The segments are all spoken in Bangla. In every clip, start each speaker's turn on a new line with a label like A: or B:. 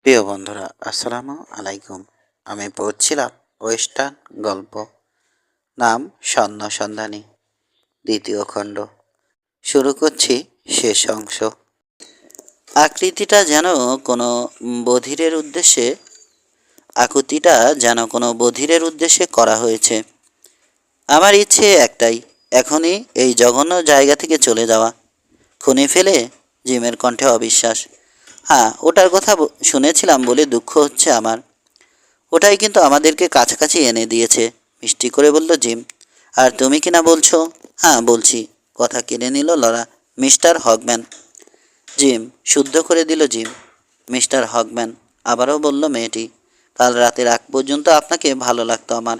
A: প্রিয় বন্ধুরা, আসসালামু আলাইকুম। আমি পড়ছিলাম ওয়েস্টার্ন গল্প, নাম স্বর্ণ সন্ধানী, দ্বিতীয় খণ্ড। শুরু করছি শেষ অংশ। আকৃতিটা যেন কোনো বধিরের উদ্দেশ্যে আকুতিটা যেন কোনো বধিরের উদ্দেশ্যে করা হয়েছে। আমার ইচ্ছে একটাই, এখনই এই জঘন্য জায়গা থেকে চলে যাওয়া। খুনি ফেলে? জিমের কণ্ঠে অবিশ্বাস। হ্যাঁ, ওটার কথা শুনেছিলাম বলে দুঃখ হচ্ছে আমার। ওটাই কিন্তু আমাদেরকে কাছাকাছি এনে দিয়েছে, মিষ্টি করে বলল জিম। আর তুমি কিনা বলছো? হ্যাঁ বলছি, কথা কেড়ে নিল লরা। মিস্টার হগম্যান। জিম, শুদ্ধ করে দিল জিম। মিস্টার হগম্যান। আবারও বলল মেয়েটি। কাল রাতের আগ পর্যন্ত আপনাকে ভালো লাগতো আমার,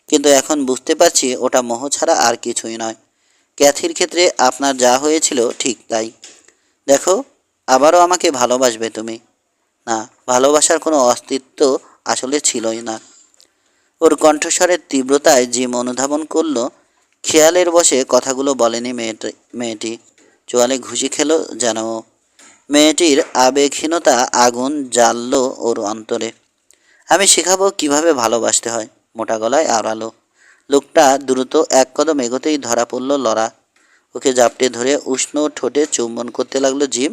A: কিন্তু এখন বুঝতে পারছি ওটা মোহ ছাড়া আর কিছুই নয়। ক্যাথির ক্ষেত্রে আপনার যা হয়েছিল ঠিক তাই। দেখো, আবারও আমাকে ভালোবাসবে তুমি? না, ভালোবাসার কোনো অস্তিত্ব আসলে ছিলই না। ওর কণ্ঠস্বরের তীব্রতায় জিম অনুধাবন করল খেয়ালের বশে কথাগুলো বলেনি মেয়েটি। চোয়ালে ঘুষি খেল যেন। মেয়েটির আবেগহীনতা আগুন জ্বালল ওর অন্তরে। আমি শেখাবো কিভাবে ভালোবাসতে হয়, মোটা গলায় আওড়ালো। লোকটা দ্রুত এক কদম এগোতেই ধরা পড়ল লরা। ওকে জাপটে ধরে উষ্ণ ঠোঁটে চুম্বন করতে লাগলো জিম,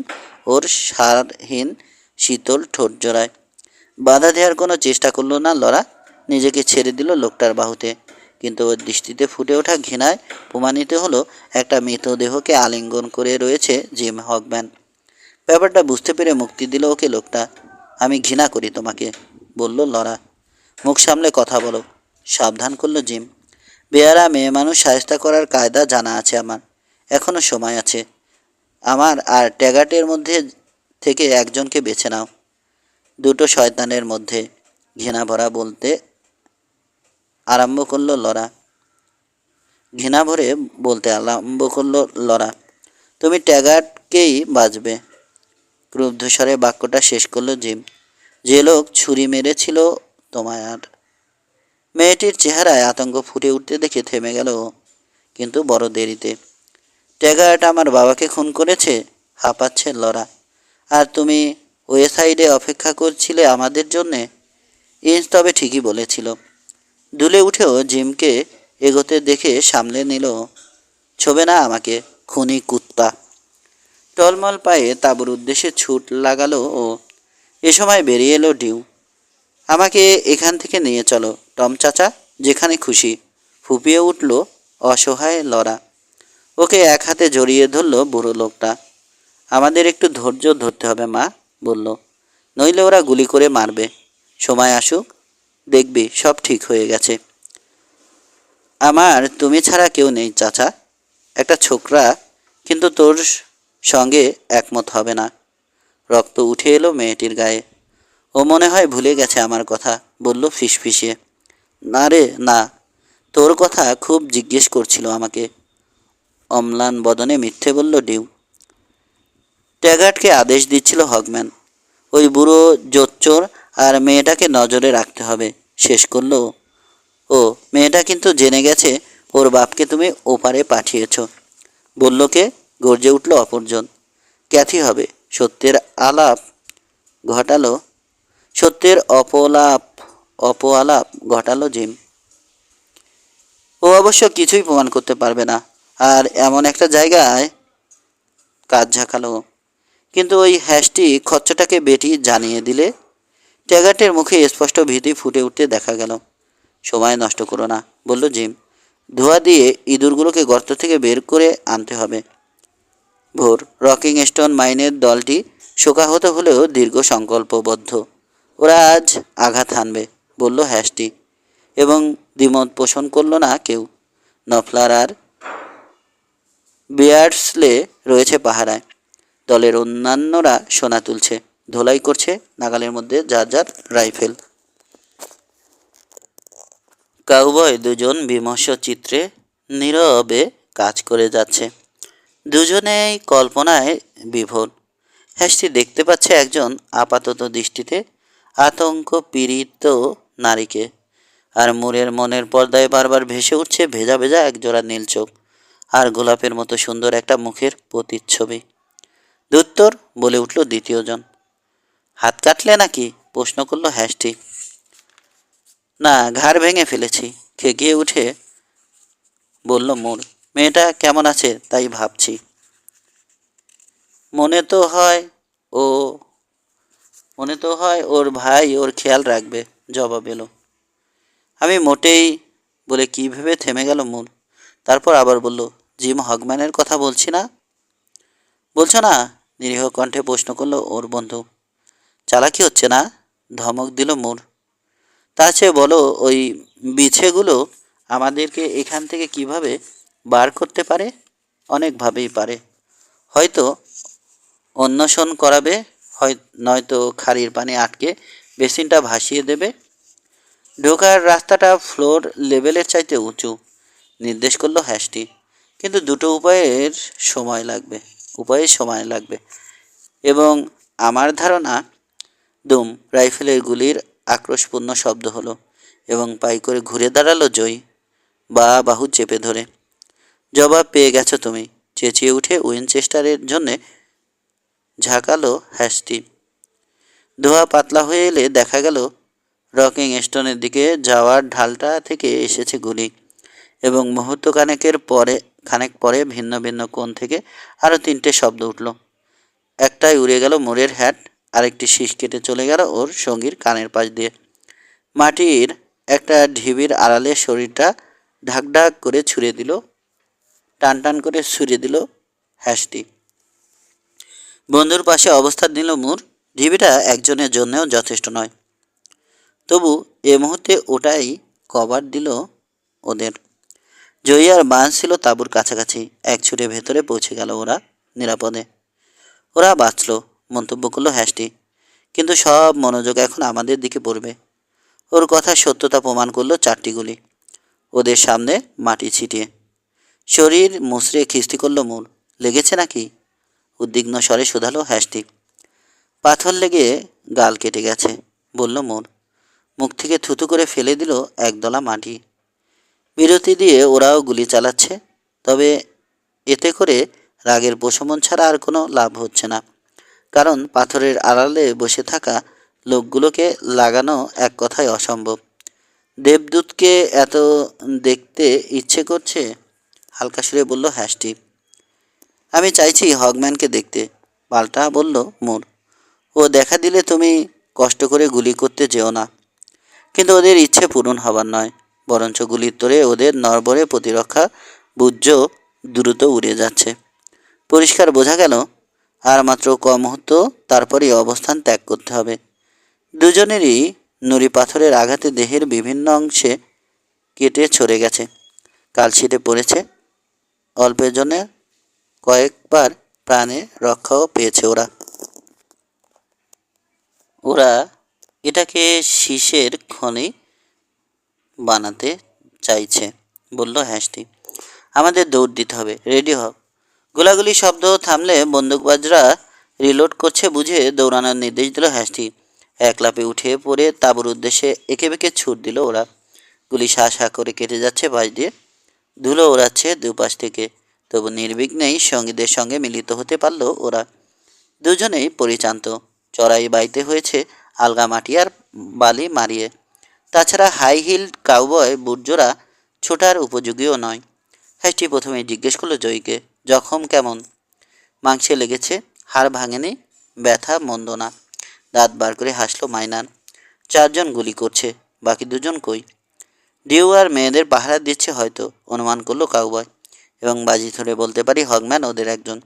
A: ওর সারহীন শীতল ঠোঁট জোড়ায়। বাধা দেওয়ার কোনো চেষ্টা করলো না লরা, নিজেকে ছেড়ে দিল লোকটার বাহুতে। কিন্তু ওর দৃষ্টিতে ফুটে ওঠা ঘৃণায় প্রমাণিত হলো একটা মৃতদেহকে আলিঙ্গন করে রয়েছে জিম হগম্যান। ব্যাপারটা বুঝতে পেরে মুক্তি দিল ওকে লোকটা। আমি ঘৃণা করি তোমাকে, বলল লরা। মুখ সামলে কথা বলো, সাবধান করলো জিম। বেয়ারা মেয়ে মানুষ শায়েস্তা করার কায়দা জানা আছে আমার, এখনও সময় আছে। আমার আর ট্যাগার্টের মধ্যে থেকে একজনকে বেছে নাও। দুটো শয়তানের মধ্যে, ঘৃণা ভরা বলতে আরম্ভ করলো লরা। ঘৃণা ভরে বলতে আরম্ভ করলো লরা। তুমি ট্যাগার্টকেই বাঁচবে। ক্রুদ্ধস্বরে বাক্যটা শেষ করলো জিম। যে লোক ছুরি মেরেছিল তোমায়। আর মেয়েটির চেহারায় আতঙ্ক ফুটে উঠতে দেখে থেমে গেল, কিন্তু বড় দেরিতে। ট্যাগার্ট আমার বাবাকে খুন করেছে, হাঁপাচ্ছে লরা। আর তুমি ওয়ে সাইডে অপেক্ষা করছিলে আমাদের জন্যে। ইঞ্চ তবে ঠিকই বলেছিল। দুলে উঠেও জিমকে এগোতে দেখে সামলে নিল। ছোবে না আমাকে, খুনি কুত্তা। টলমল পায়ে তাঁবুর উদ্দেশ্যে ছুট লাগালো ও। এ সময় বেরিয়ে এলো ডিউ। আমাকে এখান থেকে নিয়ে চলো টম চাচা, যেখানে খুশি, ফুপিয়ে উঠল অসহায় লরা। ওকে এক হাতে জড়িয়ে ধরল বুড়ো লোকটা। আমাদের একটু ধৈর্য ধরতে হবে মা, বলল, নইলে ওরা গুলি করে মারবে। সময় আসুক, দেখবি সব ঠিক হয়ে গেছে। আমার তুমি ছাড়া কেউ নেই চাচা, একটা ছোকরা কিন্তু তোর সঙ্গে একমত হবে না। রক্ত উঠে এলো মেয়েটির গায়ে। ও মনে হয় ভুলে গেছে আমার কথা, বলল ফিসফিসিয়ে। না রে না, তোর কথা খুব জিজ্ঞেস করছিল আমাকে। অম্লান বদনে মিথ্যে বলল ডিউ। ট্যাগার্টকে আদেশ দিচ্ছিল হগম্যান। ওই বুড়ো জোচ্চোর আর মেয়েটাকে নজরে রাখতে হবে, শেষ করলো ও। মেয়েটা কিন্তু জেনে গেছে ওর বাপকে তুমি ওপারে পাঠিয়েছ। বলল কে? গর্জে উঠল অপরজন। ক্যাথি হবে। সত্যের আলাপ ঘটালো, সত্যের অপআলাপ ঘটালো জিম। ও অবশ্য কিছুই প্রমাণ করতে পারবে না, আর এমন একটা জায়গায় কাজ ঝাঁকালো। কিন্তু ওই হ্যাশটি খচ্চটাকে বেটি জানিয়ে দিলে। ট্যাগার্টের মুখে স্পষ্ট ভীতি ফুটে উঠতে দেখা গেল। সময় নষ্ট করো না, বলল জিম। ধোঁয়া দিয়ে ইঁদুরগুলোকে গর্ত থেকে বের করে আনতে হবে। ভোর রকিং স্টোন মাইনের দলটি শোকাহত হলেও দীর্ঘ সংকল্পবদ্ধ। ওরা আজ আঘাত হানবে, বলল হ্যাশটি, এবং দ্বিমত পোষণ করল না কেউ। নফলার আর বিয়ার্ডসলে রয়েছে পাহারায়। দলের অন্যান্যরা সোনা তুলছে, ধোলাই করছে নাগালের মধ্যে যার যার রাইফেল। কাউবয় দুজন বিমর্ষ চিত্রে নীরবে কাজ করে যাচ্ছে। দুজনেই কল্পনায় বিভোর। হ্যাশটি দেখতে পাচ্ছে একজন আপাতত দৃষ্টিতে আতঙ্ক পীড়িত নারীকে, আর মোরের মনের পর্দায় বারবার ভেসে উঠছে ভেজা ভেজা একজোড়া নীল চোখ আর গোলাপের মতো সুন্দর একটা মুখের প্রতিচ্ছবি। ধুত্তর, বলে উঠল দ্বিতীয়জন। হাত কাটলে নাকি? প্রশ্ন করলো হ্যাস্টি। না, ঘাড় ভেঙে ফেলেছি, খেকিয়ে উঠে বলল মোর। মেয়েটা কেমন আছে তাই ভাবছি। মনে তো হয় ও মনে তো হয় ওর ভাই ওর খেয়াল রাখবে, জবাব এলো। আমি মোটেই বলে কী ভেবে থেমে গেল মোর। তারপর আবার বলল, জিম হগম্যানের কথা বলছো না? নিরীহ কণ্ঠে প্রশ্ন করলো ওর বন্ধু। চালাকি হচ্ছে না? ধমক দিল মোর। তার চেয়ে বলো ওই বিছেগুলো আমাদেরকে এখান থেকে কিভাবে বার করতে পারে? অনেকভাবেই পারে। হয়তো অন্বেষণ করাবে, হয় নয়তো খাড়ির পানি আটকে বেসিনটা ভাসিয়ে দেবে। ঢোকার রাস্তাটা ফ্লোর লেভেলের চাইতে উঁচু, নির্দেশ করলো হ্যাস্টি। কিন্তু দুটো উপায়ে সময় লাগবে। এবং আমার ধারণা দুম রাইফেলের গুলির আক্রোশপূর্ণ শব্দ হলো এবং পাই করে ঘুরে দাঁড়ালো জয়ী, বাহু চেপে ধরে। জবাব পেয়ে গেছো তুমি, চেঁচিয়ে উঠে উইনচেস্টারের জন্যে ঝাঁকালো হ্যাস্টি। ধোঁয়া পাতলা হয়ে এলে দেখা গেল রকিং স্টোনের দিকে যাওয়ার ঢালটা থেকে এসেছে গুলি, এবং মুহূর্ত খানেক পরে ভিন্ন ভিন্ন কোণ থেকে আরও 3টে শব্দ উঠল। একটাই উড়ে গেল মোরের হ্যাট, আরেকটি শীষ কেটে চলে গেল ওর সঙ্গীর কানের পাশ দিয়ে। মাটির একটা ঢিবির আড়ালে শরীরটা ঢাক করে টান করে ছুঁড়ে দিল হ্যাস্টি। বন্ধুর পাশে অবস্থান নিল মোর। ঢিবিটা একজনের জন্যও যথেষ্ট নয়, তবু এ মুহূর্তে ওটাই কভার দিল ওদের। জয়ী আর বাঁশ ছিল তাঁবুর কাছাকাছি। এক ছুটে ভেতরে পৌঁছে গেল ওরা নিরাপদে। ওরা বাঁচল, মন্তব্য করলো হ্যাস্টি, কিন্তু সব মনোযোগ এখন আমাদের দিকে পড়বে। ওর কথা সত্যতা প্রমাণ করলো 4টি গুলি ওদের সামনে মাটি ছিটিয়ে। শরীর মুচড়ে খিস্তি করলো মোর। লেগেছে নাকি? উদ্বিগ্ন স্বরে শুধালো হ্যাস্টি। পাথর লেগে গাল কেটে গেছে, বলল মোর। মুখ থেকে থুতু করে ফেলে দিল একদলা মাটি। বিরতি দিয়ে ওরাও গুলি চালাচ্ছে, তবে এতে করে রাগের প্রশমন ছাড়া আর কোনো লাভ হচ্ছে না। কারণ পাথরের আড়ালে বসে থাকা লোকগুলোকে লাগানো এক কথায় অসম্ভব। দেবদূতকে এত দেখতে ইচ্ছে করছে, হালকা সুরে বলল হ্যাস্টি। আমি চাইছি হগম্যানকে দেখতে, পাল্টা বলল মোর। ও দেখা দিলে তুমি কষ্ট করে গুলি করতে যেও না। কিন্তু ওদের ইচ্ছে পূরণ হবার নয়, বরঞ্চ গুলির তোরে ওদের নরবরে প্রতিরক্ষা বুজ্জ দ্রুত উড়ে যাচ্ছে। পরিষ্কার বোঝা গেল আর মাত্র মুহূর্ত, তারপরই অবস্থান ত্যাগ করতে হবে। দুজনেরই নুড়ি পাথরের আঘাতে দেহের বিভিন্ন অংশে কেটে ছড়ে গেছে, কালশিটে পড়েছে। অল্পের জন্য কয়েকবার প্রাণে রক্ষাও পেয়েছে ওরা এটাকে শীষের খনি বানাতে চাইছে, বলল হ্যাস্টি। আমাদের দৌড় দিতে হবে, রেডি হও। গোলাগুলি শব্দ থামলে বন্দুকবাজরা রিলোড করছে বুঝে দৌড়ানোর নির্দেশ দিল হ্যাস্টি। এক লাফে উঠে পড়ে তাঁবুর উদ্দেশ্যে এঁকে বেঁকে ছুট দিল ওরা। গুলি শা করে কেটে যাচ্ছে পাশ দিয়ে, ধুলো ওড়াচ্ছে দুপাশ থেকে, তবু নির্বিঘ্নেই সঙ্গীদের সঙ্গে মিলিত হতে পারল ওরা। দুজনেই পরিচান্ত, চড়াই বাইতে হয়েছে আলগা মাটি আর বালি মারিয়ে। তাছাড়া হাই হিল কাউবয় বুটজোড়া ছোটার উপযোগীও নয়। হ্যাস্টি প্রথমে জিজ্ঞেস করলো জয়ীকে, জখম কেমন? মাংসে লেগেছে, হাড় ভাঙেনি, ব্যথা মন্দ না। দাঁত বার করে হাসলো মাইনার। 4জন গুলি করছে, বাকি 2জন কই? ডিউ আর মেয়েদের পাহারা দিচ্ছে হয়তো, অনুমান করলো কাউবয়। এবং বাজি ধরে বলতে পারি হগম্যান ওদের একজন।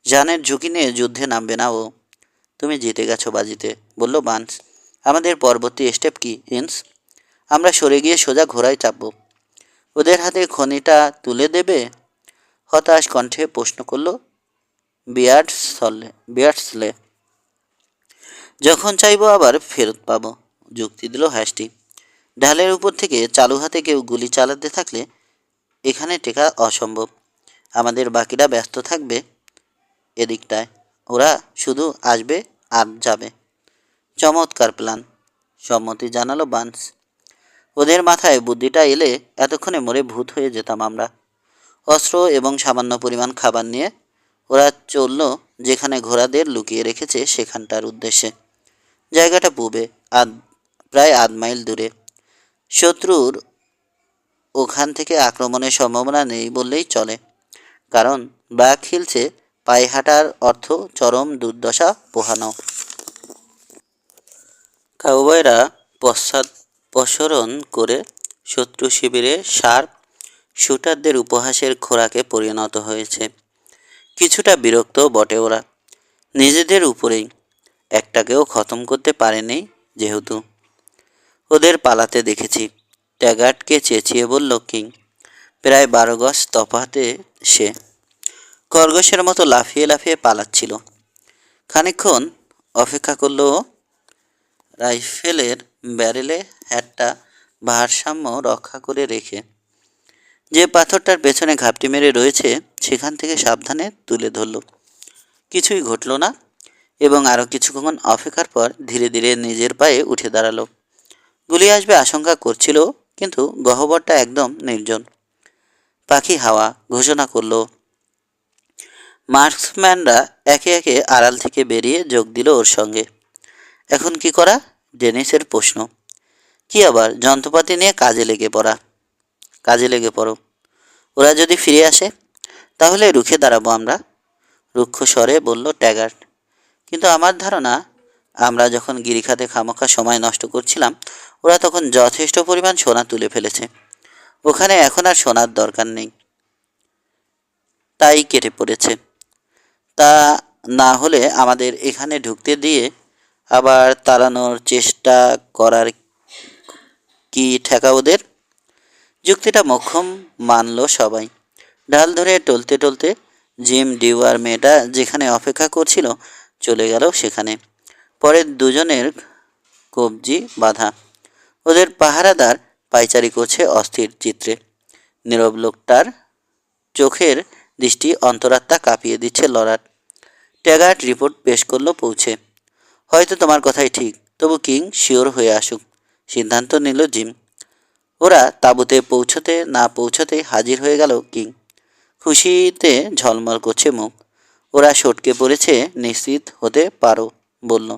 A: জানের ঝুঁকি নিয়ে যুদ্ধে নামবে না ও। তুমি জিতে গেছো বাজিতে, বলল বান্স। আমাদের পরবর্তী স্টেপ কি হিন্স? আমরা সরে গিয়ে সোজা ঘোড়ায় চাপব। ওদের হাতে খনিটা তুলে দেবে? হতাশ কণ্ঠে প্রশ্ন করল বিয়ার্ডসলে। যখন চাইবো আবার ফেরত পাবো, যুক্তি দিল হ্যাস্টি। ঢালের উপর থেকে চালু হাতে কেউ গুলি চালাতে থাকলে এখানে টেকা অসম্ভব। আমাদের বাকিরা ব্যস্ত থাকবে এদিকটায়, ওরা শুধু আসবে আর যাবে। চমৎকার প্ল্যান, সম্মতি জানালো বান্স। ওদের মাথায় বুদ্ধিটা এলে এতক্ষণে মরে ভূত হয়ে যেতাম আমরা। অস্ত্র এবং সামান্য পরিমাণ খাবার নিয়ে ওরা চলল যেখানে ঘোড়াদের লুকিয়ে রেখেছে সেখানটার উদ্দেশ্যে। জায়গাটা পূবে, আধ প্রায় আধ মাইল দূরে। শত্রুর ওখান থেকে আক্রমণের সম্ভাবনা নেই বললেই চলে, কারণ ব্ল্যাক হিলসে পায়ে হাঁটার অর্থ চরম দুর্দশা পোহানো। কাউবয়রা পশ্চাদপসরণ করে শত্রু শিবিরে শার্প শুটারদের উপহাসের খোরাকে পরিণত হয়েছে। কিছুটা বিরক্ত বটে ওরা, নিজেদের উপরেই। একটাকেও খতম করতে পারেনি যেহেতু। ওদের পালাতে দেখেছি। ট্যাগার্টকে চেঁচিয়ে বলল কিং। প্রায় 12 গজ তফাতে সে খরগোশের মতো লাফিয়ে লাফিয়ে পালাচ্ছিল। খানিকক্ষণ অপেক্ষা করল। রাইফেলের ব্যারেলে হ্যাটটা ভারসাম্য রক্ষা করে রেখে যে পাথরটার পেছনে ঘাপটি মেরে রয়েছে সেখান থেকে সাবধানে তুলে ধরল। কিছুই ঘটল না এবং আরও কিছুক্ষণ অপেক্ষার পর ধীরে ধীরে নিজের পায়ে উঠে দাঁড়ালো। গুলি আসবে আশঙ্কা করছিল, কিন্তু গহ্বরটা একদম নির্জন। পাখি হাওয়া ঘোষণা করল। মার্কসম্যানরা একে একে আড়াল থেকে বেরিয়ে যোগ দিল ওর সঙ্গে। এখন কি করা? ডেনিসের প্রশ্ন। কি আবার, যন্ত্রপাতি নিয়ে কাজে লেগে পড়ো। ওরা যদি ফিরে আসে তাহলে রুখে দাঁড়াবো আমরা, রুক্ষ স্বরে বলল ট্যাগার্ট। কিন্তু আমার ধারণা, আমরা যখন গিরিখাতে খামোখা সময় নষ্ট করছিলাম, ওরা তখন যথেষ্ট পরিমাণ সোনা তুলে ফেলেছে। ওখানে এখন আর সোনার দরকার নেই, তাই কেটে পড়েছে। তা না হলে আমাদের এখানে ঢুকতে দিয়ে আবার তাড়ানোর চেষ্টা করার কি ঠেকা ওদের? যুক্তিটা মোক্ষম মানল সবাই। ঢাল ধরে টলতে টলতে জিম ডিওয়ার মেয়েটা যেখানে অপেক্ষা করছিল চলে গেল সেখানে। পরের দুজনের কবজি বাঁধা। ওদের পাহারাদার পায়চারি করছে অস্থির চিত্রে। নীরব লোকটার চোখের দৃষ্টি অন্তরাত্মা কাঁপিয়ে দিচ্ছে লড়ার। ট্যাগার্ট রিপোর্ট পেশ করলো পৌঁছে। হয়তো তোমার কথাই ঠিক, তবু কিং শিওর হয়ে আসুক, সিদ্ধান্ত নিল জিম। ওরা তাঁবুতে পৌঁছতে না পৌঁছতে হাজির হয়ে গেল কিং। খুশিতে ঝলমল করছে মুখ। ওরা সটকে পড়েছে নিশ্চিত হতে পারো, বলল।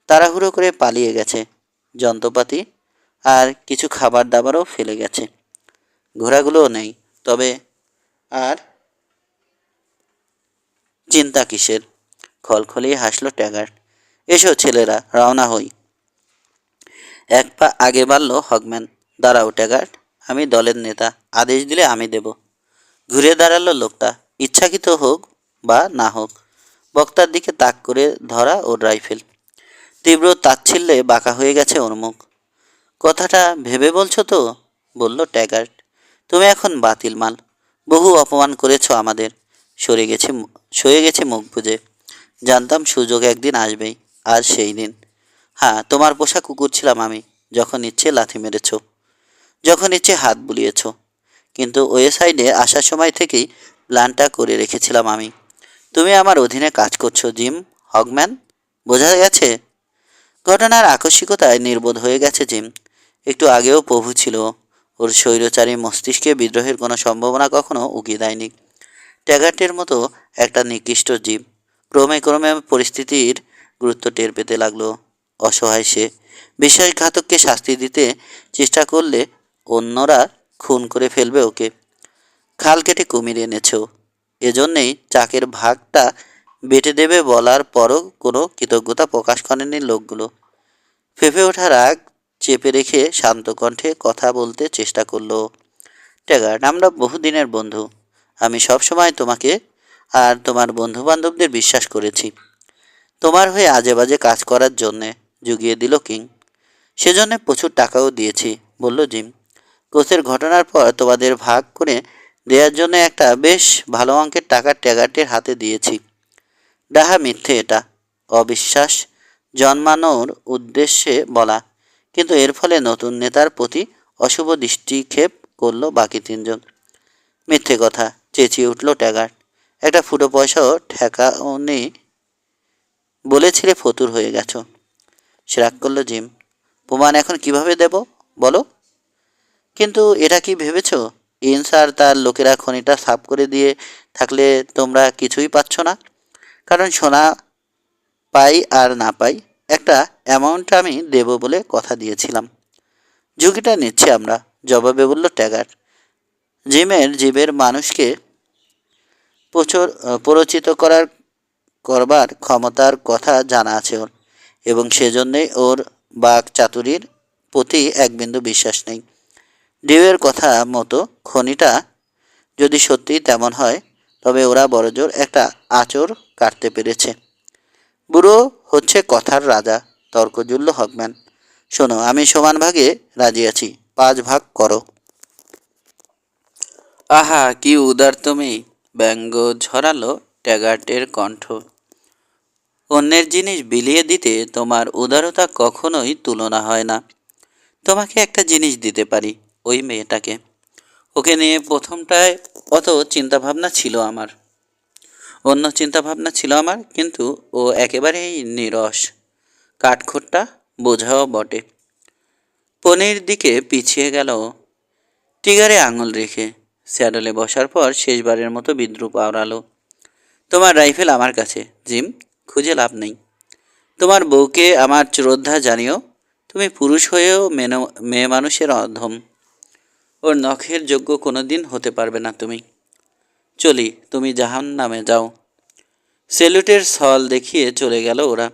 A: তাড়াহুড়ো করে পালিয়ে গেছে। যন্ত্রপাতি আর কিছু খাবার দাবারও ফেলে গেছে। ঘোড়াগুলোও নেই। তবে আর চিন্তা কিসের? খলখলিয়ে হাসল ট্যাগার্ট। এসো ছেলেরা, রওনা হই। এক পা আগে বাড়ল হগম্যান। দাঁড়াও ট্যাগার্ট, আমি দলের নেতা, আদেশ দিলে আমি দেব। ঘুরে দাঁড়ালো লোকটা। ইচ্ছাকৃত হোক বা না হোক, বক্তার দিকে তাক করে ধরা ওর রাইফেল। তীব্র তাচ্ছিল্যে বাঁকা হয়ে গেছে ওর মুখ। কথাটা ভেবে বলছো তো? বলল ট্যাগার্ট। তুমি এখন বাতিল মাল। বহু অপমান করেছ আমাদের। সয়ে গেছে মুখ বুঝে। জানতাম সুযোগ একদিন আসবেই। আজ সেই দিন। হ্যাঁ, তোমার পোষা কুকুর ছিলাম আমি। যখন ইচ্ছে লাথি মেরেছ, যখন ইচ্ছে হাত বুলিয়েছ। কিন্তু ওই সাইডে আসার সময় থেকেই প্ল্যানটা করে রেখেছিলাম আমি। তুমি আমার অধীনে কাজ করছো জিম হগম্যান, বোঝা গেছে? ঘটনার আকস্মিকতায় নির্বোধ হয়ে গেছে জিম। একটু আগেও প্রভু ছিল। ওর স্বৈরচারী মস্তিষ্কে বিদ্রোহের কোনো সম্ভাবনা কখনো উকি দেয়নি। ট্যাগার্টের মতো একটা নিকৃষ্ট জীব। ক্রমে ক্রমে পরিস্থিতির গুরুত্ব টের পেতে লাগলো। অসহায় সে। বিশ্বাসঘাতককে শাস্তি দিতে চেষ্টা করলে অন্যরা খুন করে ফেলবে ওকে। খাল কেটে কুমির এনেছো, এজন্যেই চাকের ভাগটা বেটে দেবে বলার পরও কোনো কৃতজ্ঞতা প্রকাশ করেনি লোকগুলো। ফেঁপে ওঠা রাগ চেপে রেখে শান্ত কণ্ঠে কথা বলতে চেষ্টা করলো। ট্যাগার্ট, আমরা বহুদিনের বন্ধু। আমি সবসময় তোমাকে আর তোমার বন্ধু বান্ধবদের বিশ্বাস করেছি। তোমার হয়ে আজে বাজে কাজ করার জন্যে জুগিয়ে দিল কিং। সেজন্য প্রচুর টাকাও দিয়েছি, বলল জিম। কোচের ঘটনার পর তোমাদের ভাগ করে দেওয়ার জন্য একটা বেশ ভালো অঙ্কের টাকা ট্যাগার্টের হাতে দিয়েছি। ডাহা মিথ্যে এটা। অবিশ্বাস জন্মানোর উদ্দেশ্যে বলা, কিন্তু এর ফলে নতুন নেতার প্রতি অশুভ দৃষ্টিক্ষেপ করলো বাকি তিনজন। মিথ্যে কথা, চেঁচিয়ে উঠল ট্যাগার্ট। একটা ফুটো পয়সাও ঠেকাওনি, বলেছিলে ফতুর হয়ে গেছো। সে রাগ করল জিম। প্রমাণ এখন কিভাবে দেব বলো? কিন্তু এটা কি ভেবেছ, ইন্স আর তার লোকেরা খনিটা সাফ করে দিয়ে থাকলে তোমরা কিছুই পাচ্ছ না? কারণ সোনা পাই আর না পাই একটা অ্যামাউন্ট আমি দেব বলে কথা দিয়েছিলাম। ঝুঁকিটা নিচ্ছি আমরা, জবাবে বলল ট্যাগার। জিমের জীবের মানুষকে প্ররোচিত করবার ক্ষমতার কথা জানা আছে ওর, এবং সেজন্যই ওর বাক চাতুরির প্রতি এক বিন্দু বিশ্বাস নেই। ডিউয়ের কথা মতো খনিটা যদি সত্যিই তেমন হয়, তবে ওরা বড়জোর একটা আঁচড় কাটতে পেরেছে। বুড়ো হচ্ছে কথার রাজা, তর্ক জুড়ল হকম্যান। শোনো, আমি সমান ভাগে রাজি আছি, 5 ভাগ করো। আহা, কি উদার তুমি! ব্যঙ্গ ঝরালো ট্যাগার্টের কণ্ঠ। অন্যের জিনিস বিলিয়ে দিতে তোমার উদারতা কখনোই তুলনা হয় না। তোমাকে একটা জিনিস দিতে পারি, ওই মেয়েটাকে। ওকে নিয়ে প্রথমটায় অত চিন্তাভাবনা ছিল আমার, অন্য চিন্তাভাবনা ছিল আমার, কিন্তু ও একেবারেই নিরস, কাঠখোট্টা, বোঝাও বটে। পনির দিকে পিছিয়ে গেল টিগারে আঙুল রেখে। স্যাডলে বসার পর শেষবারের মতো বিদ্রুপ আওড়ালো। তোমার রাইফেল আমার কাছে, জিম, খুঁজে লাভ নেই। তোমার বউকে আমার শ্রদ্ধা জানিও। তুমি পুরুষ হয়েও মেয়ে মানুষের অধম। ওর নখের যোগ্য কোনো দিন হতে পারবে না তুমি। চলি, তুমি জাহান্নামে যাও। সেলুটের ছল দেখিয়ে চলে গেল ওরা।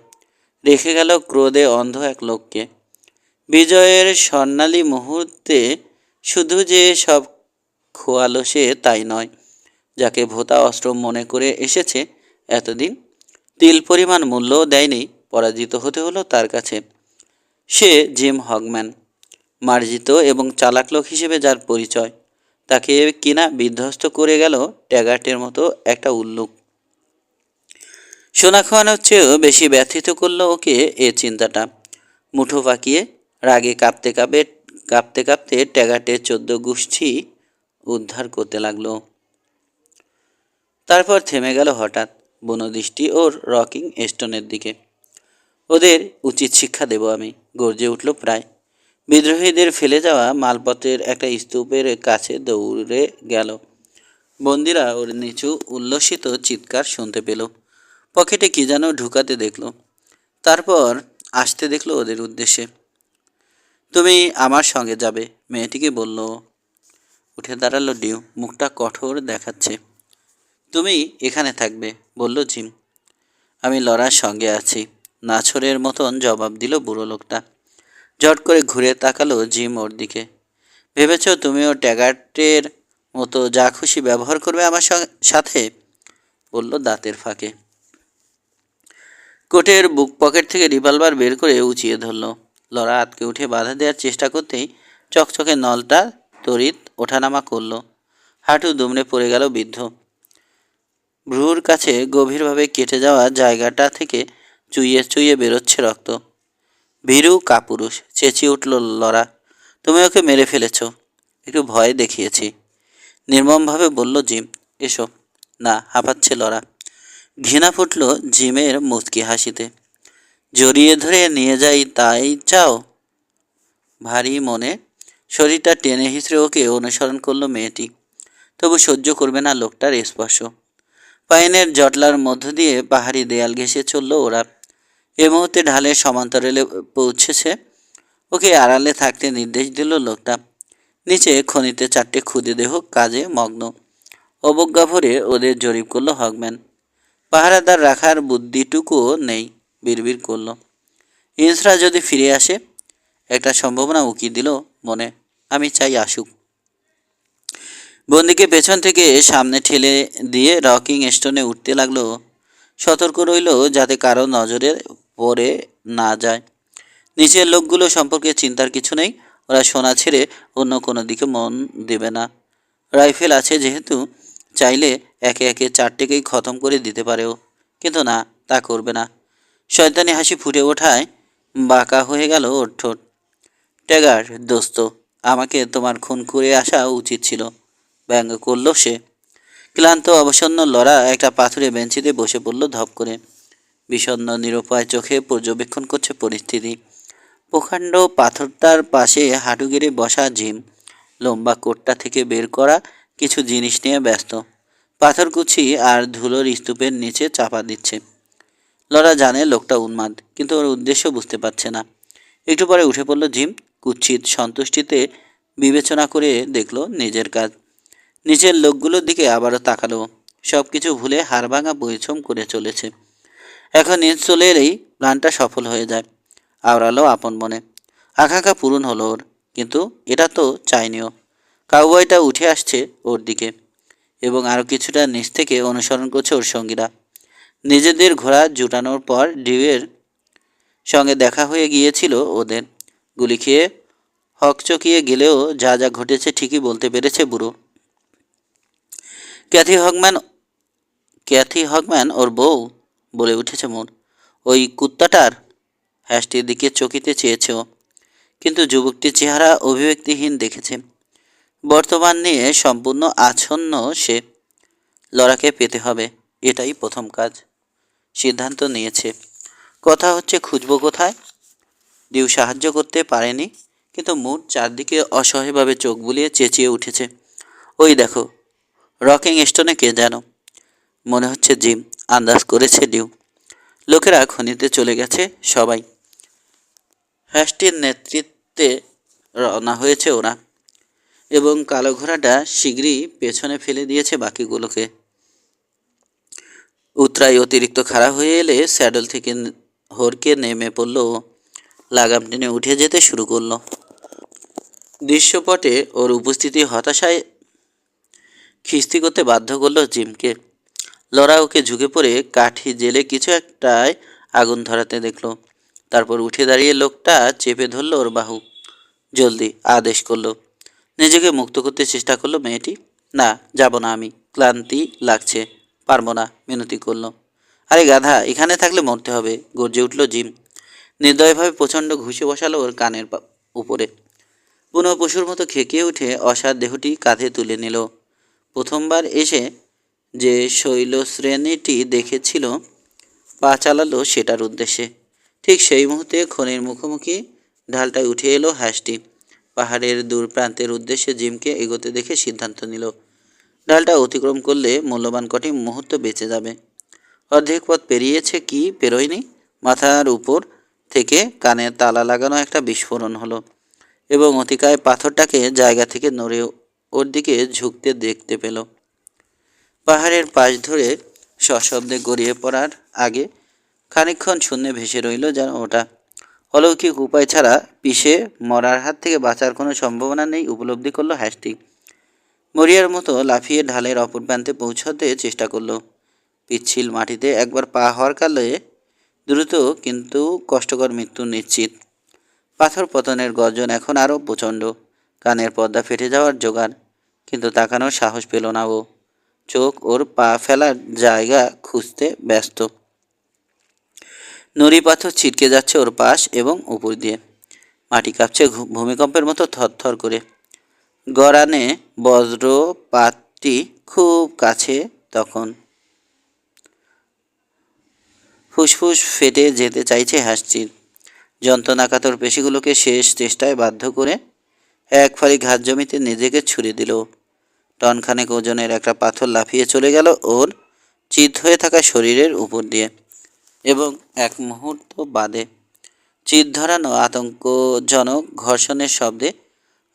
A: রেখে গেল ক্রোধে অন্ধ এক লোককে। বিজয়ের স্বর্ণালী মুহূর্তে শুধু যে সব খোয়ালো সে তাই নয়, যাকে ভোতা অস্ত্র মনে করে এসেছে এতদিন, তিল পরিমাণ মূল্যও দেয়নি, পরাজিত হতে হলো তার কাছে। সে জিম হগম্যান, মার্জিত এবং চালাক লোক হিসেবে যার পরিচয়, তাকে কিনা বিধ্বস্ত করে গেল ট্যাগার্টের মতো একটা উল্লুক। সোনা খাওয়ানোর চেয়েও বেশি ব্যথিত করলো ওকে এ চিন্তাটা। মুঠো পাকিয়ে রাগে কাঁপতে কাঁপতে ট্যাগার্টের 14 গুষ্ঠি উদ্ধার করতে লাগলো। তারপর থেমে গেল হঠাৎ, বুনো দৃষ্টি ওর রকিং স্টোনের দিকে। ওদের উচিত শিক্ষা দেব আমি, গর্জে উঠল প্রায়। বিদ্রোহীদের ফেলে যাওয়া মালপত্রের একটা স্তূপের কাছে দৌড়ে গেল। বন্দিরা ওর নিচু উল্লসিত চিৎকার শুনতে পেল। পকেটে কি যেন ঢুকাতে দেখল, তারপর আসতে দেখলো ওদের উদ্দেশ্যে। তুমি আমার সঙ্গে যাবে, মেয়েটিকে বলল। উঠে দাঁড়ালো ডিউ, মুখটা কঠোর দেখাচ্ছে। তুমি এখানে থাকবে, বলল জিম। আমি লরার সঙ্গে আছি, নাছরের মতন জবাব দিল বুড়ো লোকটা। ঝট করে ঘুরে তাকালো জিম ওর দিকে। ভেবেছ তুমিও ট্যাগার্টের মতো যা খুশি ব্যবহার করবে আমার সাথে? বলল দাঁতের ফাঁকে। কোটের বুক পকেট থেকে রিভলভার বের করে উঁচিয়ে ধরল। লরা আটকে উঠে বাধা দেওয়ার চেষ্টা করতেই চকচকে নলটা তড়িৎ ওঠানামা করল। হাঁটু দুমড়ে পড়ে গেল বৃদ্ধ। ভ্রুর কাছে গভীরভাবে কেটে যাওয়া জায়গাটা থেকে চুইয়ে চুইয়ে বেরোচ্ছে রক্ত। ভীরু কাপুরুষ, চেঁচিয়ে উঠল লরা। তুমি ওকে মেরে ফেলেছ। একটু ভয় দেখিয়েছি, নির্মমভাবে বলল জিম। এসো। না, হাঁপাচ্ছে লরা। ঘৃণা ফুটল জিমের মুচকি হাসিতে। জড়িয়ে ধরে নিয়ে যাই তাই চাও? ভারী মনে শরীরটা টেনে হিঁচড়ে ওকে অনুসরণ করলো মেয়েটি। তবু সহ্য করবে না লোকটার স্পর্শ। পাইনের জটলার মধ্য দিয়ে পাহাড়ি দেয়াল ঘেঁষে চলল ওরা। এ মুহূর্তে ঢালের সমান্তরালে পৌঁছেছে। ওকে আড়ালে থাকতে নির্দেশ দিল লোকটা। নিচে খনিতে 4টে ক্ষুদে দেহ কাজে মগ্ন। অবজ্ঞা ভরে ওদের জরিপ করলো হগম্যান। পাহারাদার রাখার বুদ্ধিটুকুও নেই, বিড়বিড় করল। ইন্সরা যদি ফিরে আসে? একটা সম্ভাবনা উকি দিল মনে। আমি চাই আসুক। বন্দিকে পেছন থেকে সামনে ঠেলে দিয়ে রকিং স্টোনে উঠতে লাগলো। সতর্ক রইল যাতে কারো নজরে পড়ে না যায়। নিচের লোকগুলো সম্পর্কে চিন্তার কিছু নেই, ওরা সোনা ছেড়ে অন্য কোনো দিকে মন দেবে না। রাইফেল আছে যেহেতু, চাইলে একে একে 4টেকেই খতম করে দিতে পারেও, কিন্তু না, তা করবে না। শয়তানি হাসি ফুটে ওঠায় বাঁকা হয়ে গেল ওর ঠোঁট। ট্যাগার দোস্ত, আমাকে তোমার খুন করে আসা উচিত ছিল, ব্যঙ্গ করল সে। ক্লান্ত অবসন্ন লরা একটা পাথুরে বেঞ্চিতে বসে পড়ল ধপ করে। বিষণ্ণ নিরুপায় চোখে পর্যবেক্ষণ করছে পরিস্থিতি। প্রকাণ্ড পাথরটার পাশে হাঁটু গেড়ে বসা জিম লম্বা কোটটা থেকে বের করা কিছু জিনিস নিয়ে ব্যস্ত। পাথরকুচি আর ধুলোর স্তূপের নিচে চাপা দিচ্ছে। লরা জানে লোকটা উন্মাদ, কিন্তু ওর উদ্দেশ্য বুঝতে পারছে না। একটু পরে উঠে পড়ল জিম। কুৎসিত সন্তুষ্টিতে বিবেচনা করে দেখলো নিজের কাজ। নিচের লোকগুলোর দিকে আবারও তাকালো। সব কিছু ভুলে হাড়ভাঙা পরিশ্রম করে চলেছে। এখন নিজ চলে এলেই প্ল্যানটা সফল হয়ে যায়। আওড়ালো আপন মনে। আকাঙ্ক্ষা পূরণ হলো ওর, কিন্তু এটা তো চাইনিও। কাউবয়টা উঠে আসছে ওর দিকে, এবং আরও কিছুটা নিচ থেকে অনুসরণ করছে ওর সঙ্গীরা। নিজেদের ঘোড়া জুটানোর পর ডিউয়ের সঙ্গে দেখা হয়ে গিয়েছিল ওদের। গুলি খেয়ে হকচকিয়ে গেলেও যা যা ঘটেছে ঠিকই বলতে পেরেছে বুড়ো। ক্যাথি হগম্যান ক্যাথি হগম্যান ওর বউ বলে উঠেছে মোর। ওই কুত্তাটার হ্যাশটির দিকে চকিতে চেয়েছে ও, কিন্তু যুবকটির চেহারা অভিব্যক্তিহীন দেখেছে। বর্তমান নিয়ে সম্পূর্ণ আচ্ছন্ন সে। লরাকে পেতে হবে, এটাই প্রথম কাজ। সিদ্ধান্ত নিয়েছে। কথা হচ্ছে খুঁজব কোথায়। ডিউ সাহায্য করতে পারেনি, কিন্তু মুড চারদিকে অসহায়ভাবে চোখ বুলিয়ে চেঁচিয়ে উঠেছে। ওই দেখো, রকিং স্টোনে কে যেন। মনে হচ্ছে জিম, আন্দাজ করেছে ডিউ। লোকেরা খনিতে চলে গেছে সবাই। হ্যাশটির নেতৃত্বে রওনা হয়েছে ওরা, এবং কালো ঘোড়াটা শীঘ্রই পেছনে ফেলে দিয়েছে বাকিগুলোকে। উতরাই অতিরিক্ত খাড়া হয়ে এলে স্যাডল থেকে হরকে নেমে পড়ল। লাগাম টেনে উঠে যেতে শুরু করলো। দৃশ্যপটে ওর উপস্থিতি হতাশায় খিস্তি করতে বাধ্য করলো জিমকে। লরা ওকে ঝুঁকে পড়ে কাঠি জেলে কিছু একটায় আগুন ধরাতে দেখলো। তারপর উঠে দাঁড়িয়ে লোকটা চেপে ধরল ওর বাহু। জলদি, আদেশ করলো। নিজেকে মুক্ত করতে চেষ্টা করলো মেয়েটি। না, যাব না আমি, ক্লান্তি লাগছে, পারবো না, মিনতি করলো। আরে গাধা, এখানে থাকলে মরতে হবে, গর্জে উঠল জিম। নির্দয়ভাবে প্রচণ্ড ঘুষে বসালো ওর কানের উপরে। বুনো পশুর মতো খেকিয়ে উঠে অসার দেহটি কাঁধে তুলে নিল। প্রথমবার এসে যে শৈলশ্রেণীটি দেখেছিল পা চালালো সেটার উদ্দেশ্যে। ঠিক সেই মুহূর্তে খনির মুখোমুখি ঢালটায় উঠে এলো হ্যাশটি। পাহাড়ের দূর প্রান্তের উদ্দেশ্যে জিমকে এগোতে দেখে সিদ্ধান্ত নিল, ঢালটা অতিক্রম করলে মূল্যবান কটি মুহূর্ত বেঁচে যাবে। অর্ধেক পথ পেরিয়েছে কি পেরোয়নি, মাথার উপর থেকে কানে তালা লাগানো একটা বিস্ফোরণ হলো, এবং অতিকায় পাথরটাকে জায়গা থেকে নড়ে ওর দিকে ঝুঁকতে দেখতে পেল। পাহাড়ের পাশ ধরে সশব্দে গড়িয়ে পড়ার আগে খানিকক্ষণ শূন্যে ভেসে রইল যেন ওটা। অলৌকিক উপায় ছাড়া পিষে মরার হাত থেকে বাঁচার কোনো সম্ভাবনা নেই উপলব্ধি করলো হ্যাশটি। মরিয়ার মতো লাফিয়ে ঢালের অপর প্রান্তে পৌঁছাতে চেষ্টা করলো। পিচ্ছিল মাটিতে একবার পা হরকালে দ্রুত কিন্তু কষ্টকর মৃত্যু নিশ্চিত। পাথর পতনের গর্জন এখন আরও প্রচণ্ড। কানের পর্দা ফেটে যাওয়ার জোগাড়, কিন্তু তাকানোর সাহস পেল না ও। চোখ ওর পা ফেলার জায়গা খুঁজতে ব্যস্ত। নুড়ি পাথর ছিটকে যাচ্ছে ওর পাশ এবং উপর দিয়ে। মাটি কাঁপছে ভূমিকম্পের মতো থরথর করে। গড়ানে বজ্রপাতটি খুব কাছে তখন। ফুসফুস ফেটে যেতে চাইছে হাসছির। যন্ত্রণাকাতর পেশিগুলোকে শেষ চেষ্টায় বাধ্য করে এক ফালি ঘাস জমিতে নিজেকে ছুড়ে দিল। টনখানেক ওজনের একটা পাথর লাফিয়ে চলে গেল ওর চিত হয়ে থাকা শরীরের উপর দিয়ে, এবং এক মুহূর্ত বাদে চিত ধরানো আতঙ্কজনক ঘর্ষণের শব্দে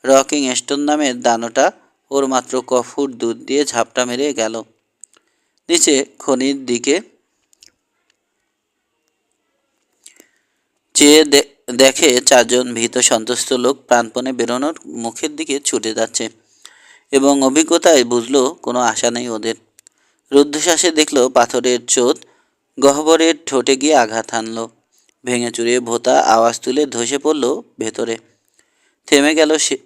A: রকিং স্টোন নামের দানোটা ওর মাত্র কফুট দুধ দিয়ে ঝাপটা মেরে গেল। নিচে খনির দিকে চেয়ে দেখে চারজন ভীত সন্ত্রস্ত লোক প্রাণপণে বেরোনোর মুখের দিকে ছুটে যাচ্ছে, এবং অভিজ্ঞতায় বুঝলো কোনো আশা নেই ওদের। রুদ্ধশ্বাসে দেখলো পাথরের চোট গহ্বরের ঠোঁটে গিয়ে আঘাত হানল। ভেঙে চুরিয়ে ভোঁতা আওয়াজ তুলে ধসে পড়ল ভেতরে। থেমে গেল সে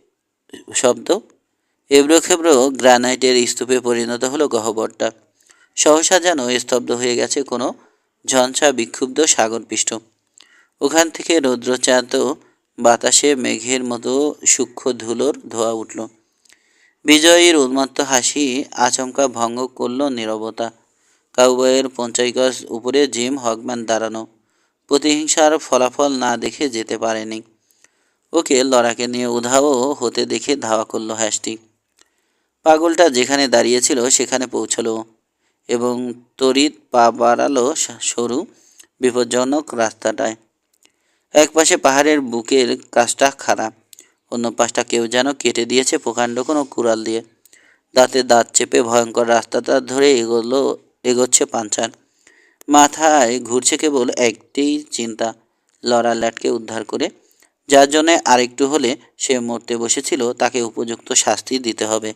A: শব্দ। এবড়ো খেবড়ো গ্রানাইটের স্তূপে পরিণত হলো গহ্বরটা। সহসা যেন স্তব্ধ হয়ে গেছে কোনো ঝঞ্ঝা বিক্ষুব্ধ সাগরপৃষ্ঠ। ওখান থেকে রৌদ্রচাঁদ বাতাসে মেঘের মতো সূক্ষ্ম ধুলোর ধোয়া উঠল। বিজয়ীর উন্মত্ত হাসি আচমকা ভঙ্গ করল নীরবতা। কাউবয়ের 50 গজ উপরে জিম হগম্যান দাঁড়ানো, প্রতিহিংসার ফলাফল না দেখে যেতে পারেনি। ওকে লরাকে নিয়ে উধাও হতে দেখে ধাওয়া করলো হ্যাশটি। পাগলটা যেখানে দাঁড়িয়েছিল সেখানে পৌঁছলো, এবং তড়িৎ পা বাড়ালো সরু বিপজ্জনক রাস্তাটায়। এক পাশে পাহাড়ের বুকের কাজটা খারাপ, অন্য পাশটা কেউ যেন কেটে দিয়েছে প্রকাণ্ড কোনো কুড়াল দিয়ে। দাঁতে দাঁত চেপে ভয়ঙ্কর রাস্তাটা ধরে এগোচ্ছে পাঞ্চার। মাথায় ঘুরছে কেবল একটি চিন্তা, লরা ল্যাটকে উদ্ধার করে, যার জন্যে আরেকটু হলে সে মরতে বসেছিল, তাকে উপযুক্ত শাস্তি দিতে হবে।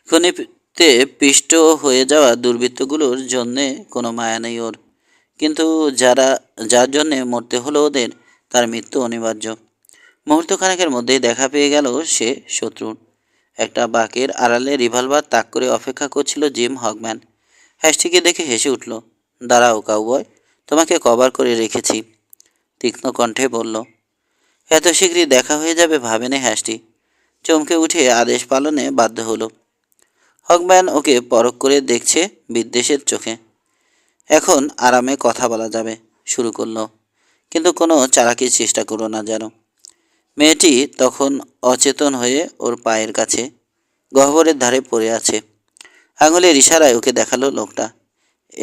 A: খনিতে পিষ্ট হয়ে যাওয়া দুর্বৃত্তগুলোর জন্যে কোনো মায়া নেই ওর, কিন্তু যার জন্যে মরতে হলো ওদের, তার মৃত্যু অনিবার্য। মুহূর্তখানেকের মধ্যেই দেখা পেয়ে গেল সে শত্রুর। একটা বাঁকের আড়ালে রিভলভার তাক করে অপেক্ষা করছিল জিম হগম্যান। হ্যাস্টিকে দেখে হেসে উঠল। দাঁড়াও কাউবয়, তোমাকে কভার করে রেখেছি, তীক্ষ্ণ কণ্ঠে বলল। এত শীঘ্রই দেখা হয়ে যাবে ভাবেনি হ্যাস্টি। চমকে উঠে আদেশ পালনে বাধ্য হলো। হগম্যান ওকে পরখ করে দেখছে বিদ্বেষের চোখে। এখন আরামে কথা বলা যাবে, শুরু করলো, কিন্তু কোনো চালাকির চেষ্টা করো না যেন। মেয়েটি তখন অচেতন হয়ে ওর পায়ের কাছে গহ্বরের ধারে পড়ে আছে। আঙুলের ইশারায় ওকে দেখালো লোকটা।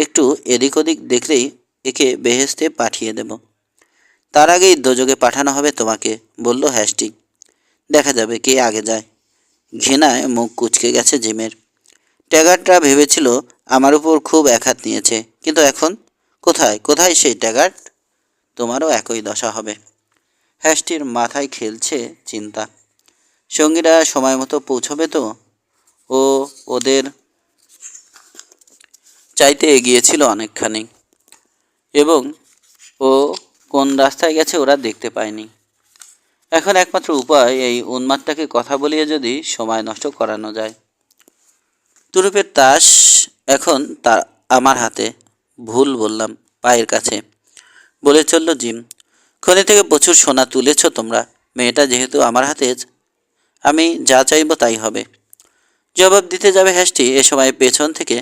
A: একটু এদিক ওদিক দেখলেই একে বেহেস্তে পাঠিয়ে দেব। তার আগেই দোজগে পাঠানো হবে তোমাকে, বলল হ্যাস্টি। দেখা যাবে কে আগে যায়। ঘৃণায় মুখ কুঁচকে গেছে জিমের। ট্যাগারটা ভেবেছিল আমার উপর খুব একহাত নিয়েছে, কিন্তু এখন কোথায় কোথায় সেই ট্যাগার? তোমারও একই দশা হবে। হ্যাস্টির মাথায় খেলছে চিন্তা। সঙ্গীরা সময় মতো পৌঁছবে তো? ও ওদের চাইতে এগিয়েছিল অনেকখানি, এবং ও কোন রাস্তায় গেছে ওরা দেখতে পায়নি। এখন একমাত্র উপায় এই উন্মাদটাকে কথা বলিয়ে যদি সময় নষ্ট করানো যায়। তুরুপের তাস এখন তার আমার হাতে। ভুল বললাম, পায়ের কাছে, বলে চলল জিম। খনি থেকে প্রচুর সোনা তুলেছ তোমরা। মেয়েটা যেহেতু আমার হাতে, আমি যা চাইব তাই হবে। জবাব দিতে যাবে হ্যাস্টি, এ সময় পেছন থেকে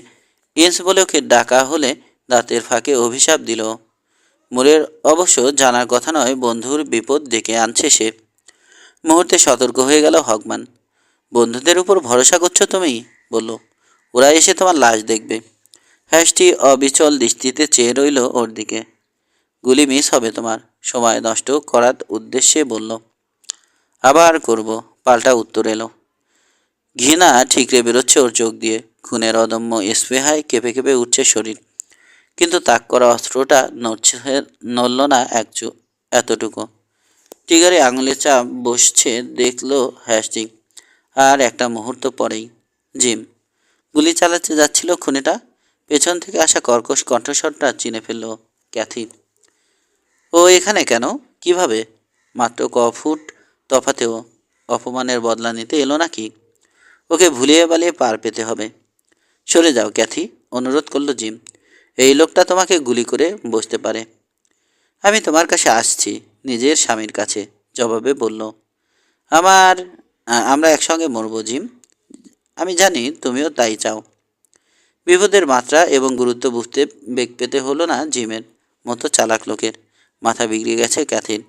A: ইন্স বলে ওকে ডাকা হলে দাঁতের ফাঁকে অভিশাপ দিল। মুরের অবশ্য জানার কথা নয় বন্ধুর বিপদ ডেকে আনছে সে। মুহূর্তে সতর্ক হয়ে গেল হগম্যান। বন্ধুদের উপর ভরসা করছো তুমি, বলল। ওরা এসে তোমার লাশ দেখবে। হ্যাস্টি অবিচল দৃষ্টিতে চেয়ে রইল ওর দিকে। গুলি মিস হবে তোমার, সময় নষ্ট করার উদ্দেশ্যে বলল। আবার করব, পাল্টা উত্তর এলো। ঘৃণা ঠিকরে বেরোচ্ছে ওর চোখ দিয়ে। খুনের অদম্য স্পৃহায় কেঁপে কেঁপে উঠছে শরীর, কিন্তু তাক করা অস্ত্রটা নড়ল না এতটুকু। টিগারে আঙুলে চাপ বসছে দেখল হ্যাস্টিং। আর একটা মুহূর্ত পরেই জিম গুলি চালাতে যাচ্ছিল খুনিটা। পেছন থেকে আসা কর্কশ কণ্ঠস্বরটা চিনে ফেলল ক্যাথি। ও এখানে কেন, কিভাবে? মাত্র ফুট তফাতেও অপমানের বদলা নিতে এলো নাকি? ওকে ভুলিয়ে বালিয়ে পার পেতে হবে। সরে যাও ক্যাথি, অনুরোধ করল জিম। এই লোকটা তোমাকে গুলি করে বসতে পারে। আমি তোমার কাছে আসছি, নিজের স্বামীর কাছে, জবাবে বলল। আমরা একসঙ্গে মরব জিম, আমি জানি তুমিও তাই চাও। বিপদের মাত্রা এবং গুরুত্ব বুঝতে বেগ পেতে হলো না জিমের মতো চালাক লোকের। মাথা বিগড়ে গেছে ক্যাথির।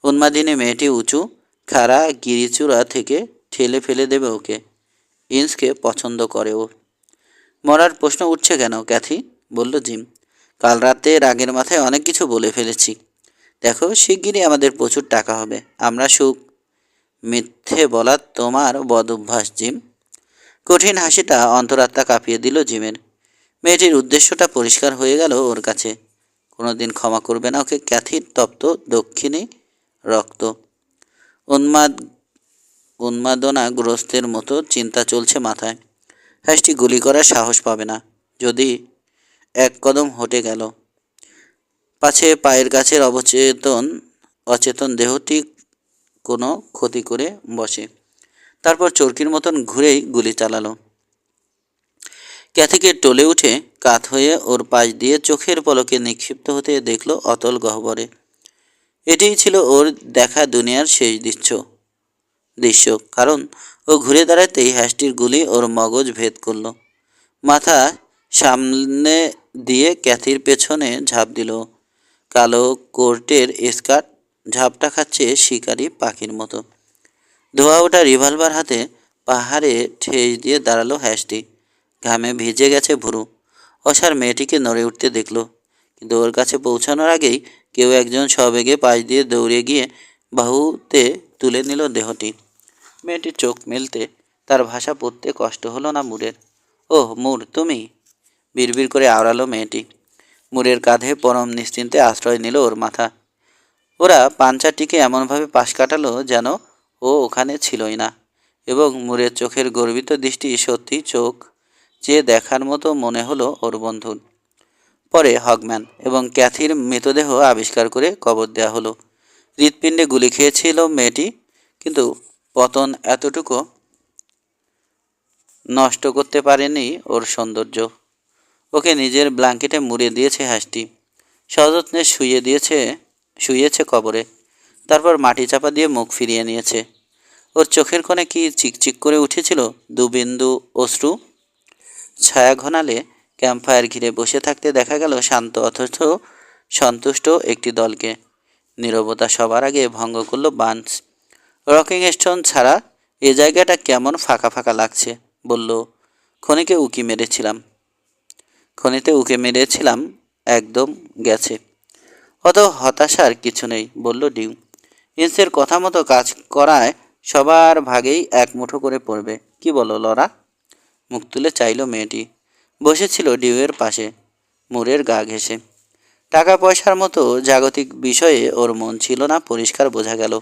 A: উন্মাদিনী মেয়েটি উঁচু খাড়া গিরিচূড়া থেকে ঠেলে ফেলে দেবে ওকে। ইন্সকে পছন্দ করে ও। মরার প্রশ্ন উঠছে কেন ক্যাথি, বলল জিম। কাল রাতে রাগের মাথায় অনেক কিছু বলে ফেলেছি। দেখো, শিগগিরই আমাদের প্রচুর টাকা হবে, আমরা সুখ। মিথ্যে বলা তোমার বদ অভ্যাস জিম। কঠিন হাসিটা অন্তরাত্মা কাঁপিয়ে দিল জিমের। মেয়েটির উদ্দেশ্যটা পরিষ্কার হয়ে গেল ওর কাছে। কোনোদিন ক্ষমা করবে না ওকে ক্যাথির তপ্ত দক্ষিণী রক্ত। উন্মাদ উন্মাদনাগ্রস্তের মতো চিন্তা চলছে মাথায়। হ্যাস্টি গুলি করার সাহস পাবে না যদি এক কদম হটে গেল। পাছে পায়ের কাছের অচেতন দেহটি কোনো ক্ষতি করে বসে। তারপর চরকির মতন ঘুরেই গুলি চালালো। ক্যাথিকে টলে উঠে কাত হয়ে ওর পাশ দিয়ে চোখের পলকে নিক্ষিপ্ত হতে দেখল অতল গহ্বরে। এটিই ছিল ওর দেখা দুনিয়ার শেষ দৃশ্য, কারণ ও ঘুরে দাঁড়াতেই হ্যাস্টির গুলি ওর মগজ ভেদ করল। মাথা সামনে দিয়ে ক্যাথির পেছনে ঝাঁপ দিল। কালো কোর্টের স্কার্ট ঝাপটা খাচ্ছে শিকারি পাখির মতো। ধোয়া ওঠা রিভলভার হাতে পাহাড়ে ঠেস দিয়ে দাঁড়ালো হ্যাস্টি। ঘামে ভিজে গেছে ভুরু। অসার মেয়েটিকে নড়ে উঠতে দেখল, কিন্তু ওর কাছে পৌঁছানোর আগেই কেউ একজন সবেগে পাশ দিয়ে দৌড়ে গিয়ে বাহুতে তুলে নিল দেহটি। মেয়েটির চোখ মেলতে তার ভাষা পড়তে কষ্ট হলো না মুরের। ওহ মুর, তুমি? বিড়বিড় করে আওড়ালো মেয়েটি। মুরের কাঁধে পরম নিশ্চিন্তে আশ্রয় নিল ওর মাথা। ওরা পাঞ্চাটিকে এমনভাবে পাশ কাটালো যেন ও ওখানে ছিলই না, এবং মুরের চোখের গর্বিত দৃষ্টি সত্যি চোখ চেয়ে দেখার মতো মনে হলো ওর বন্ধুর। পরে হগম্যান এবং ক্যাথির মৃতদেহ আবিষ্কার করে কবর দেওয়া হলো। হৃৎপিণ্ডে গুলি খেয়েছিল মেয়েটি, কিন্তু পতন এতটুকু নষ্ট করতে পারেনি ওর সৌন্দর্য। ওকে নিজের ব্ল্যাঙ্কেটে মুড়ে দিয়েছে হাঁসটি, সযত্নে শুইয়েছে কবরে। তারপর মাটি চাপা দিয়ে মুখ ফিরিয়ে নিয়েছে। ওর চোখের কোণে কি চিকচিক করে উঠেছিল দুবিন্দু অশ্রু। ছায়া ঘনালে ক্যাম্পফায়ার ঘিরে বসে থাকতে দেখা গেল শান্ত অথচ সন্তুষ্ট একটি দলকে। নীরবতা সবার আগে ভঙ্গ করল বান্স। রকিং স্টোন ছাড়া এ জায়গাটা কেমন ফাঁকা ফাঁকা লাগছে, বলল। খনিতে উকে মেরেছিলাম, একদম গেছে। অত হতাশার কিছু নেই, বলল ডিউ। ইন্সের কথা মতো কাজ করায় সবার ভাগেই এক মুঠো করে পড়বে, কি বলো লরা? মুখ তুলে চাইল মেয়েটি। বসেছিল ডিউয়ের পাশে, মুরের গা ঘেঁষে। টাকা পয়সার মতো জাগতিক বিষয়ে ওর মন ছিল না, পরিষ্কার বোঝা গেল।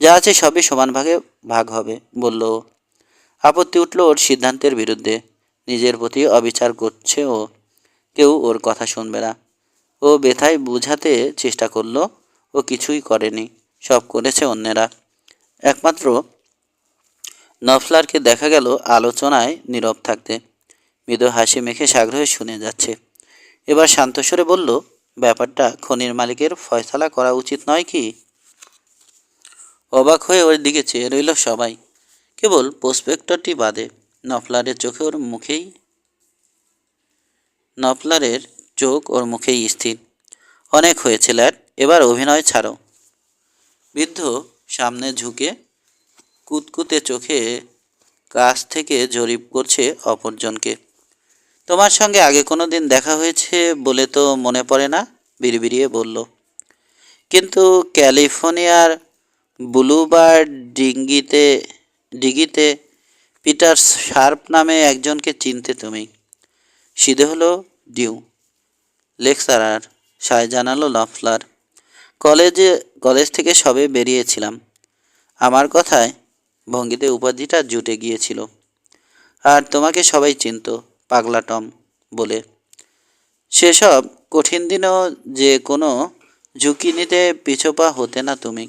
A: যা আছে সবই সমান ভাগে ভাগ হবে, বলল। আপত্তি উঠল ওর সিদ্ধান্তের বিরুদ্ধে। নিজের প্রতি অবিচার করছে ও, কেউ ওর কথা শুনবে না। ও ব্যথায় বুঝাতে চেষ্টা করলো ও কিছুই করেনি, সব করেছে অন্যেরা। একমাত্র নফলারকে দেখা গেল আলোচনায় নীরব থাকতে। মৃদু হাসি মেখে সাগ্রহে শুনে যাচ্ছে। এবার শান্ত স্বরে বলল, ব্যাপারটা খনির মালিকের ফয়সালা করা উচিত নয় কি? অবাক হয়ে ওর দিকে চেয়ে রইল সবাই, কেবল প্রসপেক্টরটি বাদে। নফলারের চোখ ওর মুখেই স্থির। অনেক হয়েছে ল্যাড, এবার অভিনয় ছাড়ো। বৃদ্ধ সামনে ঝুঁকে কুতকুতে চোখে কাছ থেকে জরিপ করছে অপরজনকে। তোমার সঙ্গে আগে কোনো দিন দেখা হয়েছে বলে তো মনে পড়ে না, বিড়বিড়িয়ে বলল। কিন্তু ক্যালিফোর্নিয়ার ব্লুবার্ড ডিগিতে পিটার শার্প নামে একজনকে চিনতে তুমি? সিধে হলো ডিউ। লেকচারার, সায় জানালো নফলার। কলেজ থেকে সবে বেরিয়েছিলাম। আমার কথায় ভঙ্গিতে উপাধিটা জুটে গিয়েছিল। আর তোমাকে সবাই চিনত পাগলা টম বলে। সেসব কঠিন দিনেও যে কোনো ঝুঁকি নিতে পিছপা হতে না তুমি।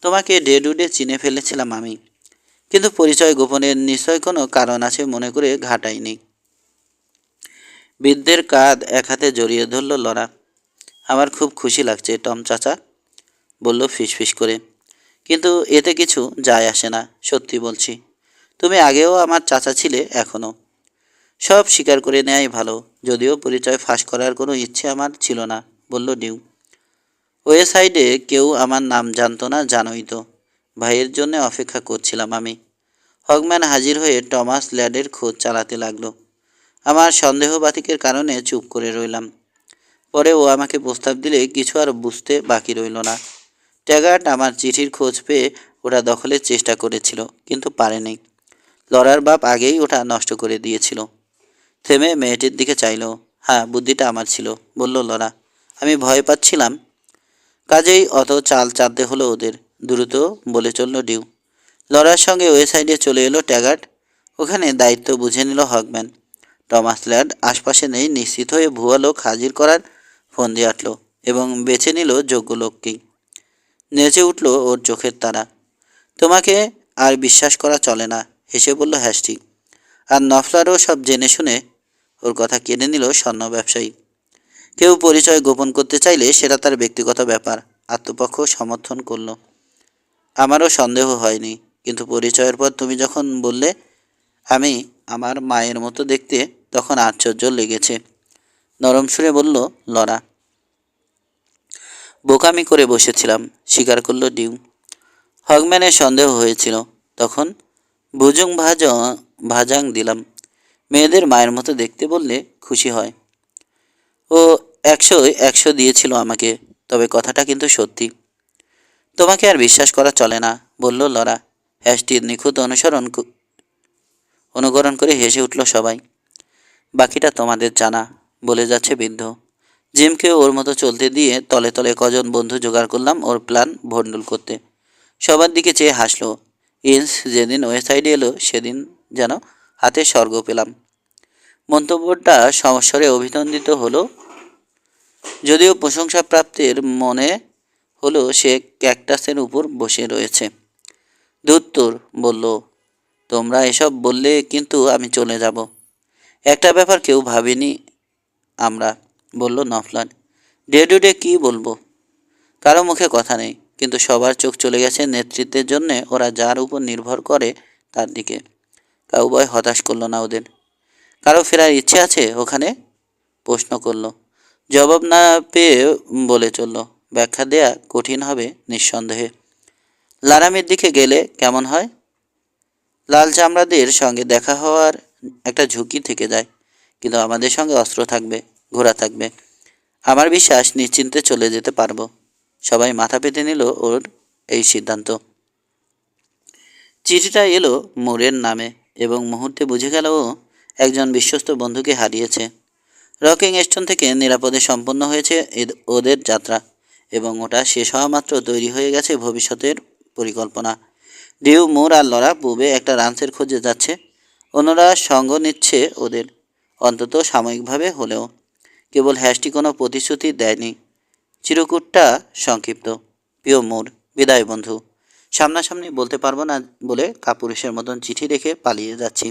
A: তোমাকে ডেডুডে চিনে ফেলেছিলাম আমি, কিন্তু পরিচয় গোপনের নিশ্চয় কোনো কারণ আছে মনে করে ঘাটাইনি। বৃদ্ধের কাঁধ এক হাতে জড়িয়ে ধরল লরা। আমার খুব খুশি লাগছে টম চাচা, বলল ফিসফিস করে। কিন্তু এতে কিছু যায় আসে না, সত্যি বলছি। তুমি আগেও আমার চাচা ছিলে, এখনও। সব স্বীকার করে নেয়াই ভালো, যদিও পরিচয় ফাঁস করার কোনো ইচ্ছে আমার ছিল না, বলল ডিউ। ওয়ে সাইডে কেউ আমার নাম জানতো না, জানোই তো। ভাইয়ের জন্য অপেক্ষা করছিলাম আমি। হগম্যান হাজির হয়ে টমাস ল্যাডের খোঁজ চালাতে লাগলো। আমার সন্দেহবাতিকের কারণে চুপ করে রইলাম। পরে ও আমাকে প্রস্তাব দিলে কিছু আর বুঝতে বাকি রইল না। ট্যাগার্ট আমার চিঠির খোঁজ পেয়ে ওটা দখলের চেষ্টা করেছিল, কিন্তু পারেনি। লরার বাপ আগেই ওটা নষ্ট করে দিয়েছিল। থেমে মেয়েটির দিকে চাইল। হ্যাঁ, বুদ্ধিটা আমার ছিল, বলল লরা। আমি ভয় পাচ্ছিলাম, কাজেই অত চাল চাঁদতে হলো ওদের, দ্রুত বলে চলল ডিউ। লরার সঙ্গে ওই সাইডে চলে এলো ট্যাগার্ট। ওখানে দায়িত্ব বুঝে নিল হগম্যান। টমাস ল্যাড আশপাশে নেই নিশ্চিত হয়ে ভুয়া লোক হাজির করার ফন্দি আঁটল এবং বেছে নিল যোগ্য লোককেই। নেচে উঠল ওর চোখের তারা। তোমাকে আর বিশ্বাস করা চলে না, হেসে বলল হ্যাস্টি। আর নফলারও সব জেনে শুনে ওর কথা কেড়ে নিল স্বর্ণ ব্যবসায়ী। কেউ পরিচয় গোপন করতে চাইলে সেটা তার ব্যক্তিগত ব্যাপার, আত্মপক্ষ সমর্থন করল। আমারও সন্দেহ হয়নি, কিন্তু পরিচয়ের পর তুমি যখন বললে আমি আমার মায়ের মতো দেখতে, তখন আশ্চর্য লেগেছে, নরম সুরে বলল লরা। বোকামি করে বসেছিলাম, স্বীকার করল ডিউ। হগম্যানের সন্দেহ হয়েছিল, তখন ভুজুং ভাজাং দিলাম। মেয়েদের মায়ের মতো দেখতে বললে খুশি হয়। ও 100-য় 100 দিয়েছিল আমাকে, তবে কথাটা কিন্তু সত্যি। তোমাকে আর বিশ্বাস করা চলে না, বলল লরা। হ্যাশটির নিখুঁত অনুকরণ করে হেসে উঠল সবাই। বাকিটা তোমাদের জানা, বলে যাচ্ছে বৃদ্ধ। জিমকে ওর মতো চলতে দিয়ে তলে তলে কজন বন্ধু জোগাড় করলাম ওর প্ল্যান ভণ্ডুল করতে। সবার দিকে চেয়ে হাসলো। ইন্স যেদিন ওয়েবসাইটে এলো সেদিন যেন হাতে স্বর্গ পেলাম। মন্তব্যটা সমস্বরে অভিনন্দিত হলো, যদিও প্রশংসা প্রাপ্তির মনে হলো সে ক্যাকটাসের উপর বসে রয়েছে। ধুত্তোর, বলল, তোমরা এসব বললে কিন্তু আমি চলে যাব। একটা ব্যাপার কেউ ভাবিনি আমরা, বলল নফলান। ডে টু ডে কী বলবো? কারো মুখে কথা নেই, কিন্তু সবার চোখ চলে গেছে নেতৃত্বের জন্যে ওরা যার উপর নির্ভর করে তার দিকে। কাউবয় হতাশ করলো না ওদের। কারো ফেরার ইচ্ছে আছে ওখানে? প্রশ্ন করল। জবাব না পেয়ে বলে চলল, ব্যাখ্যা দেয়া কঠিন হবে নিঃসন্দেহে। লারামের দিকে গেলে কেমন হয়? লাল চামড়াদের সঙ্গে দেখা হওয়ার একটা ঝুঁকি থেকে যায়, কিন্তু আমাদের সঙ্গে অস্ত্র থাকবে, ঘোড়া থাকবে। আমার বিশ্বাস নিশ্চিন্তে চলে যেতে পারবো। সবাই মাথা পেতে নিল ওর এই সিদ্ধান্ত। চিঠিটা এলো মোরের নামে এবং মুহূর্তে বুঝে গেল ও একজন বিশ্বস্ত বন্ধুকে হারিয়েছে। রকিং স্টোন থেকে নিরাপদে সম্পন্ন হয়েছে ওদের যাত্রা, এবং ওটা শেষ হওয়া মাত্র তৈরি হয়ে গেছে ভবিষ্যতের পরিকল্পনা। ডিউ, মোর আর লরা পূবে একটা রান্সের খোঁজে যাচ্ছে। অন্যরা সঙ্গ নিচ্ছে ওদের, অন্তত সাময়িকভাবে হলেও। কেবল হ্যাশটি কোনো প্রতিশ্রুতি দেয়নি। চিরকুটটা সংক্ষিপ্ত। প্রিয় মোর, বিদায় বন্ধু। সামনাসামনি বলতে পারবো না বলে কাপুরুষের মতন চিঠি রেখে পালিয়ে যাচ্ছি।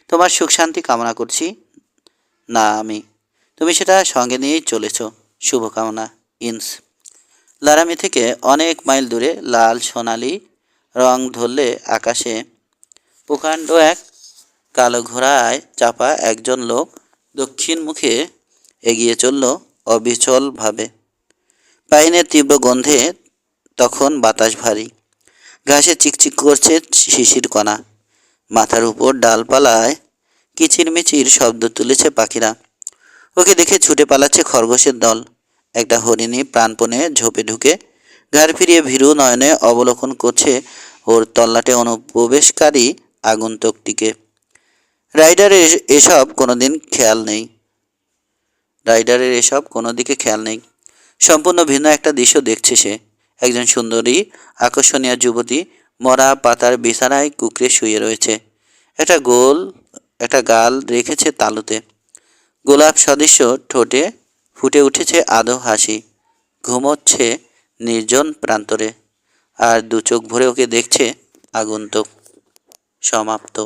A: তোমার সুখ শান্তি কামনা করছি না আমি, তুমি সেটা সঙ্গে নিয়েই চলেছ। শুভকামনা, ইন্স। লারামি থেকে অনেক মাইল দূরে লাল সোনালি রং ধরলে আকাশে প্রকাণ্ড এক কালো ঘোড়ায় চাপা একজন লোক দক্ষিণ মুখে এগিয়ে চলল অবিচলভাবে। পাইনের তীব্র গন্ধে তখন বাতাস ভারী। ঘাসে চিকচিক করছে শিশির কণা। মাথার উপর ডালপালায় কিচিরমিচির শব্দ তুলেছে পাখিরা। ওকে দেখে ছুটে পালাচ্ছে খরগোশের দল। একটা হরিণী প্রাণপণে ঝোপে ঢুকে ঘাড় ফিরিয়ে ভীরু নয়নে অবলোকন করছে ওর তল্লাটে অনুপ্রবেশকারী আগন্তুকটিকে। রাইডারের এসব কোনোদিন খেয়াল নেই। রাইডারের এসব কোনো দিকে খেয়াল নেই। সম্পূর্ণ ভিন্ন একটা দৃশ্য দেখছে সে। একজন সুন্দরী আকর্ষণীয় যুবতী মরা পাতার বিছানায় কুঁকড়ে শুয়ে রয়েছে। একটা গাল রেখেছে তালুতে। গোলাপ সদৃশ্য ঠোঁটে ফুটে উঠেছে আদো হাসি। ঘুমোচ্ছে নির্জন প্রান্তরে, আর দু চোখ ভরে ওকে দেখছে আগন্তুক। সমাপ্ত।